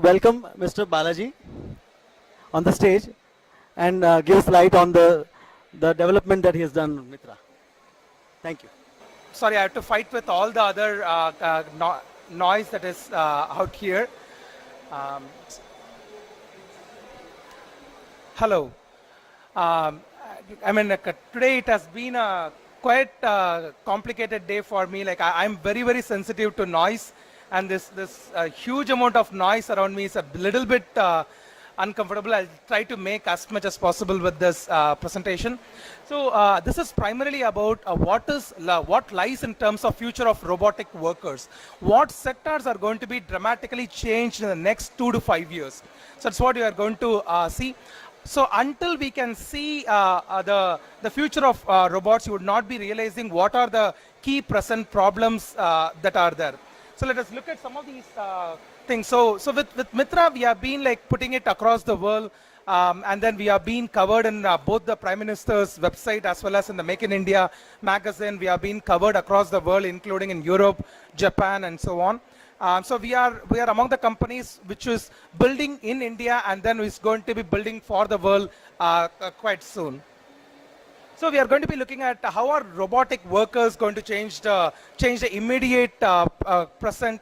welcome Mr. Balaji on the stage and give us light on the development that he has done, Mitra. Thank you. Sorry, I have to fight with all the other noise that is out here. Um, hello. I mean, today it has been a quite complicated day for me. Like I'm very, very sensitive to noise, and this huge amount of noise around me is a little bit uncomfortable. I'll try to make as much as possible with this presentation. So this is primarily about what lies in terms of future of robotic workers. What sectors are going to be dramatically changed in the next 2 to 5 years. So that's what we are going to see. So until we can see the future of robots, you would not be realizing what are the key present problems that are there. So let us look at some of these things. So with Mitra, we have been like putting it across the world, and then we have been covered in both the Prime Minister's website as well as in the Make in India magazine. We have been covered across the world, including in Europe, Japan, and so on. So we are among the companies which is building in India and then is going to be building for the world quite soon. So we are going to be looking at how are robotic workers going to change the immediate present,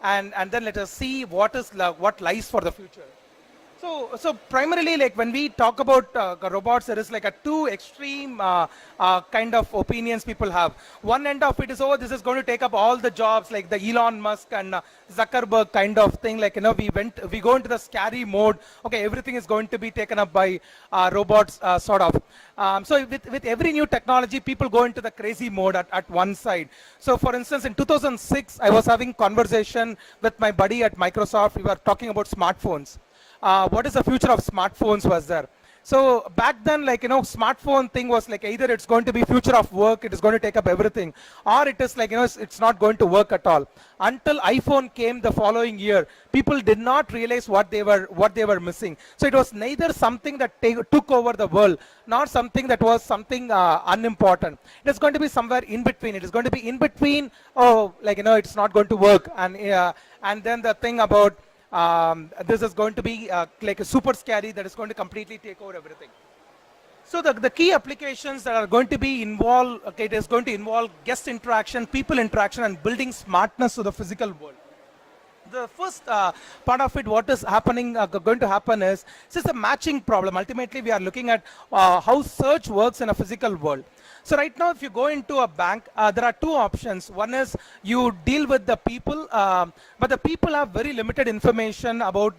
and then let us see what lies for the future. So primarily, like when we talk about robots, there is like a two extreme kind of opinions people have. One end of it is, oh, this is going to take up all the jobs, like the Elon Musk and Zuckerberg kind of thing. Like, you know, we go into the scary mode. Okay, everything is going to be taken up by robots, sort of. So with every new technology, people go into the crazy mode at one side. So for instance, in 2006, I was having conversation with my buddy at Microsoft. We were talking about smartphones. What is the future of smartphones was there. So back then, like, you know, smartphone thing was like either it's going to be future of work, it is going to take up everything, or it is like, you know, it's not going to work at all. Until iPhone came the following year, people did not realize what they were missing. So it was neither something that took over the world, nor something that was something unimportant. It is going to be somewhere in between. It is going to be in between, oh, like, you know, it's not going to work. And then the thing about this is going to be like a super scary that is going to completely take over everything. So the key applications that are going to be involved, okay, it is going to involve guest interaction, people interaction, and building smartness to the physical world. The first part of it, what is happening, going to happen is, this is a matching problem. Ultimately, we are looking at how search works in a physical world. So right now, if you go into a bank, there are two options. One is you deal with the people, but the people have very limited information about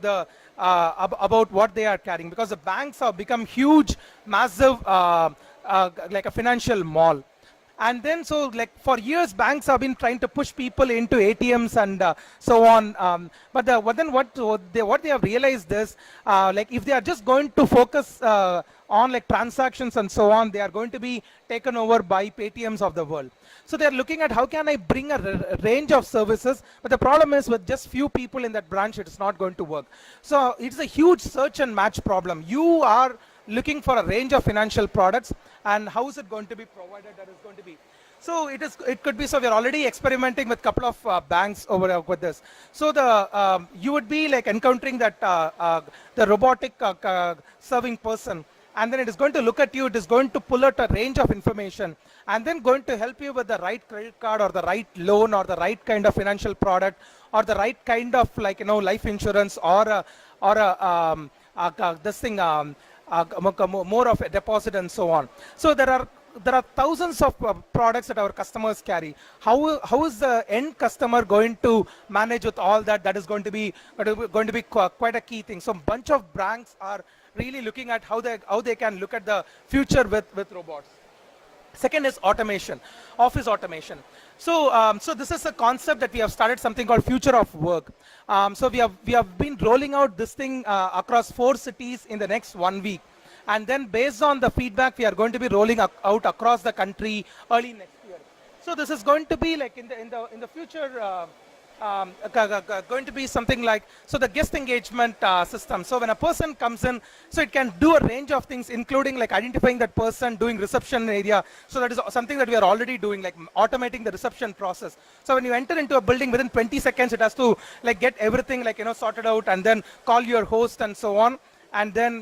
about what they are carrying, because the banks have become huge, massive, like a financial mall. And then, so like for years, banks have been trying to push people into ATMs and so on. But then what they have realized is, like if they are just going to focus on like transactions and so on, they are going to be taken over by Paytms of the world. So they are looking at how can I bring a range of services, but the problem is with just few people in that branch, it is not going to work. So it's a huge search and match problem. You are looking for a range of financial products, and how is it going to be provided? That is going to be. So it could be, so we're already experimenting with a couple of banks over with this. So you would be like encountering that the robotic serving person, and then it is going to look at you, it is going to pull out a range of information, and then going to help you with the right credit card or the right loan or the right kind of financial product or the right kind of, like, you know, life insurance or this thing, more of a deposit and so on. So there are thousands of products that our customers carry. How is the end customer going to manage with all that? That is going to be quite a key thing. So a bunch of banks are really looking at how they can look at the future with robots. Second is automation, office automation. So this is a concept that we have started something called Future of Work. So we have been rolling out this thing across 4 cities in the next 1 week. And then based on the feedback, we are going to be rolling out across the country early next year. So this is going to be like in the future, going to be something like, so the guest engagement system. So when a person comes in, so it can do a range of things, including like identifying that person, doing reception area. So that is something that we are already doing, like automating the reception process. So when you enter into a building, within 20 seconds, it has to like get everything like, sorted out, and then call your host and so on, and then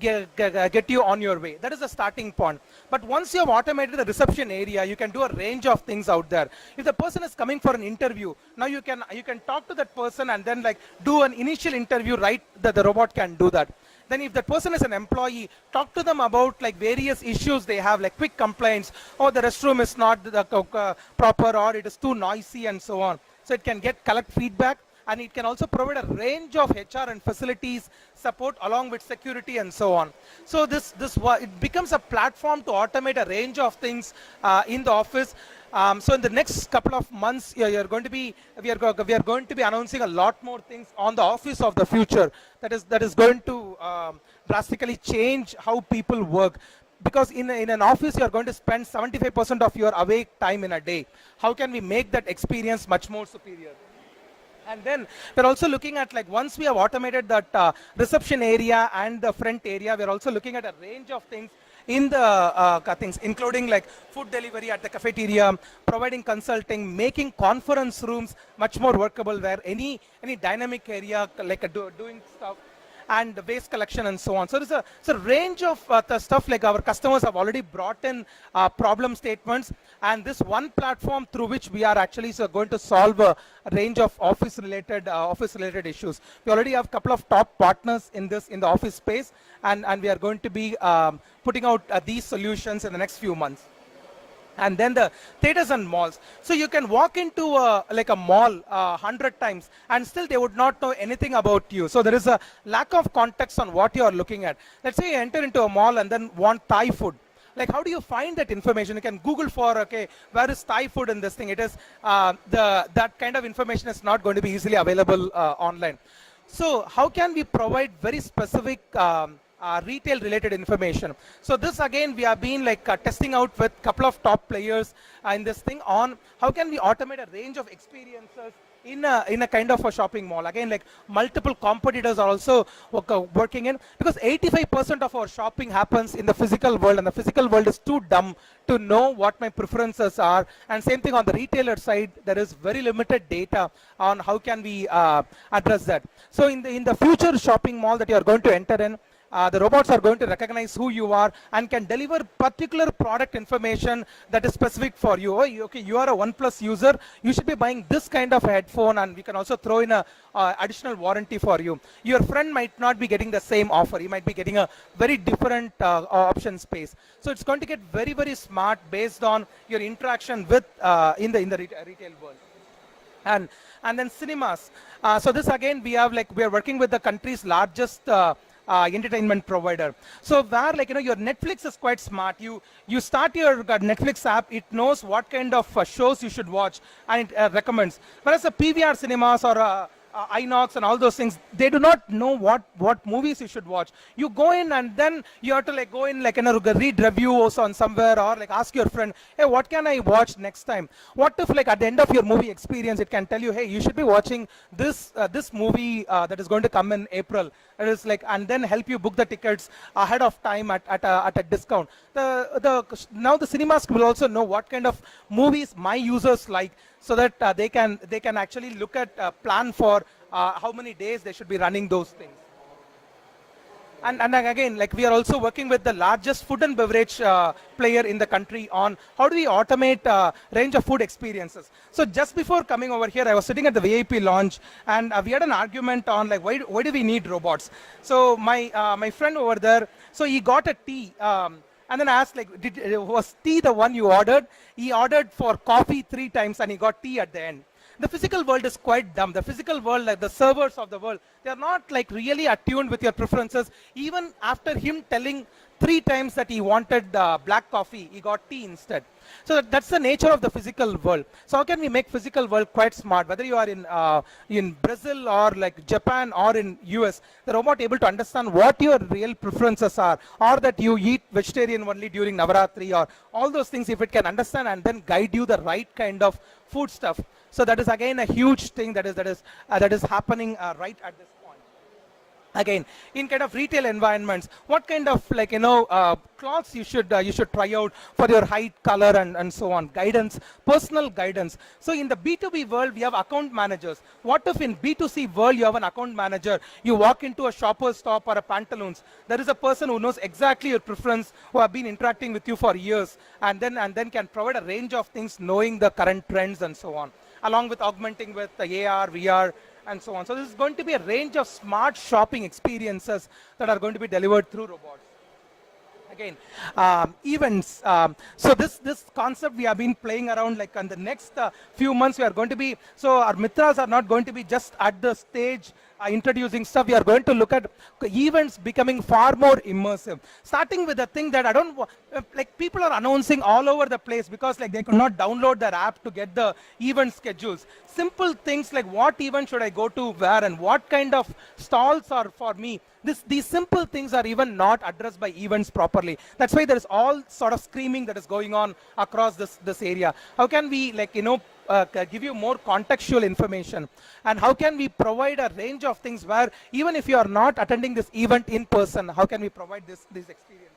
get you on your way. That is the starting point. But once you have automated the reception area, you can do a range of things out there. If the person is coming for an interview, now you can talk to that person and then like do an initial interview, right? That the robot can do that. Then if that person is an employee, talk to them about like various issues they have, like quick complaints, or the restroom is not proper, or it is too noisy, and so on. So it can collect feedback, and it can also provide a range of HR and facilities support along with security and so on. So it becomes a platform to automate a range of things in the office. So in the next couple of months, we are going to be announcing a lot more things on the office of the future. That is going to drastically change how people work. Because in an office, you are going to spend 75% of your awake time in a day. How can we make that experience much more superior? And then we're also looking at, like, once we have automated that reception area and the front area, we're also looking at a range of things in the things, including like food delivery at the cafeteria, providing consulting, making conference rooms much more workable, where any dynamic area like doing stuff, and the waste collection and so on. So there's a range of the stuff, like our customers have already brought in problem statements, and this one platform through which we are actually going to solve a range of office related issues. We already have a couple of top partners in the office space, and we are going to be putting out these solutions in the next few months. And then the theaters and malls. So you can walk into like a mall 100 times and still they would not know anything about you. So there is a lack of context on what you are looking at. Let's say you enter into a mall and then want Thai food. Like, how do you find that information? You can Google for, okay, where is Thai food in this thing? It is that kind of information is not going to be easily available online. So how can we provide very specific retail related information? So this again we have been like testing out with a couple of top players in this thing on how can we automate a range of experiences in a kind of a shopping mall. Again, like multiple competitors are also working in, because 85% of our shopping happens in the physical world, and the physical world is too dumb to know what my preferences are. And same thing on the retailer side, there is very limited data on how can we address that. So in the future shopping mall that you are going to enter in, the robots are going to recognize who you are and can deliver particular product information that is specific for you. Oh, okay, you are a OnePlus user, you should be buying this kind of headphone, and we can also throw in a additional warranty for you. Your friend might not be getting the same offer. He might be getting a very different option space. So it's going to get very, very smart based on your interaction with in the retail world. And then cinemas. So this again, we are working with the country's largest entertainment provider. So where, like, your Netflix is quite smart. You start your Netflix app, it knows what kind of shows you should watch, and it recommends. Whereas the PVR cinemas or Inox and all those things, they do not know what movies you should watch. You go in and then you have to like go in, like, read reviews on somewhere, or like ask your friend, hey, what can I watch next time? What if, like, at the end of your movie experience, it can tell you, hey, you should be watching this movie that is going to come in April. It is like, and then help you book the tickets ahead of time at a discount. Now the cinemas will also know what kind of movies my users like, so that they can actually look at plan for how many days they should be running those things. And again, like, we are also working with the largest food and beverage player in the country on how do we automate range of food experiences. So just before coming over here, I was sitting at the VIP lounge, and we had an argument on, like, why do we need robots? So my friend over there, so he got a tea. And then I asked, like, was tea the one you ordered? He ordered for coffee 3 times and he got tea at the end. The physical world is quite dumb. The physical world, like the servers of the world, they are not like really attuned with your preferences. Even after him telling 3 times that he wanted black coffee, he got tea instead. So that's the nature of the physical world. So how can we make physical world quite smart? Whether you are in Brazil or like Japan or in US, the robot able to understand what your real preferences are, or that you eat vegetarian only during Navaratri, or all those things, if it can understand and then guide you the right kind of food stuff. So that is again a huge thing that is happening right at this point. Again, in kind of retail environments, what kind of clothes you should try out for your height, color, and so on. Guidance, personal guidance. So in the B2B world, we have account managers. What if in B2C world you have an account manager? You walk into a shopper's stop or a pantaloons. There is a person who knows exactly your preference, who have been interacting with you for years, and then can provide a range of things, knowing the current trends and so on, along with augmenting with the AR, VR, and so on. So this is going to be a range of smart shopping experiences that are going to be delivered through robots. Again, events. So this concept we have been playing around, like in the next few months we are going to be, so our Mitras are not going to be just at the stage introducing stuff. We are going to look at events becoming far more immersive. Starting with the thing that I don't, like people are announcing all over the place because like they could not download their app to get the event schedules. Simple things like what event should I go to where, and what kind of stalls are for me. These simple things are even not addressed by events properly. That's why there is all sort of screaming that is going on across this area. How can we give you more contextual information, and how can we provide a range of things where even if you are not attending this event in person, how can we provide these experiences?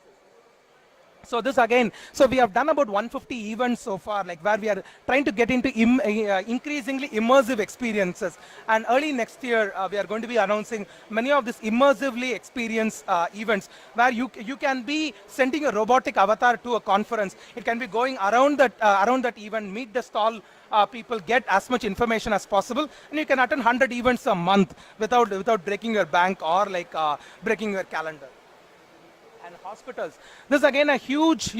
So this again, so we have done about 150 events so far, like where we are trying to get into increasingly immersive experiences. And early next year, we are going to be announcing many of these immersively experienced events, where you can be sending a robotic avatar to a conference. It can be going around that event, meet the stall people, get as much information as possible, and you can attend 100 events a month without breaking your bank or like breaking your calendar. And hospitals. This is again a huge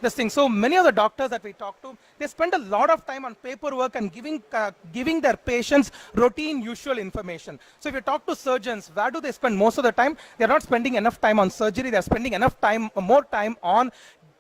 this thing. So many of the doctors that we talk to, they spend a lot of time on paperwork and giving their patients routine, usual information. So if you talk to surgeons, where do they spend most of the time? They're not spending enough time on surgery. They're spending more time on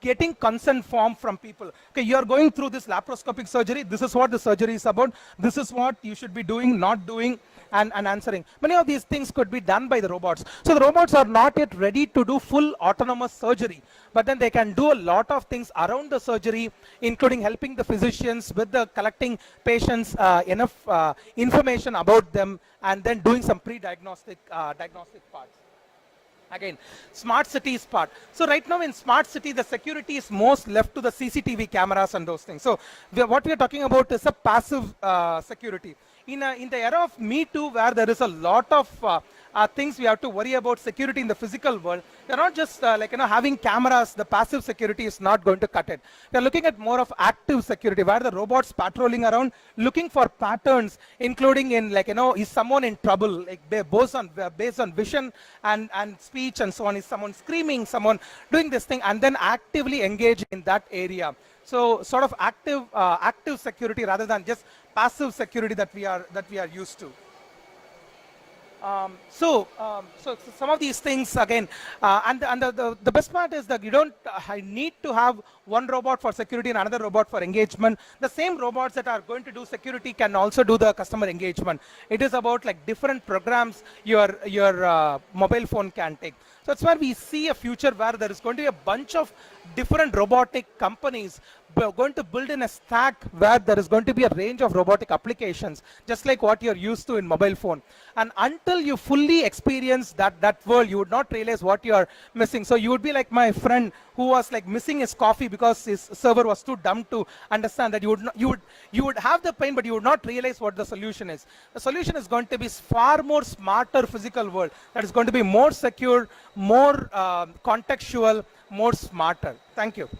getting consent form from people. Okay, you are going through this laparoscopic surgery. This is what the surgery is about. This is what you should be doing, not doing, and answering. Many of these things could be done by the robots. So the robots are not yet ready to do full autonomous surgery, but then they can do a lot of things around the surgery, including helping the physicians with the collecting patients enough information about them, and then doing some pre-diagnostic parts. Again, smart cities part. So right now in smart city, the security is most left to the CCTV cameras and those things. So what we are talking about is a passive security. In the era of Me Too, where there is a lot of things we have to worry about security in the physical world, we are not just having cameras. The passive security is not going to cut it. We are looking at more of active security, where the robots patrolling around, looking for patterns, including in is someone in trouble, like based on vision and speech and so on. Is someone screaming, someone doing this thing, and then actively engage in that area. So sort of active security rather than just passive security that we are used to. So some of these things again, and the best part is that you don't need to have one robot for security and another robot for engagement. The same robots that are going to do security can also do the customer engagement. It is about like different programs your mobile phone can take. So that's where we see a future where there is going to be a bunch of different robotic companies going to build in a stack where there is going to be a range of robotic applications, just like what you're used to in mobile phone. And until you fully experience that world, you would not realize what you're missing. So you would be like my friend who was like missing his coffee because his server was too dumb to understand that you would have the pain, but you would not realize what the solution is. The solution is going to be far more smarter physical world that is going to be more secure, more contextual, more smarter. Thank you.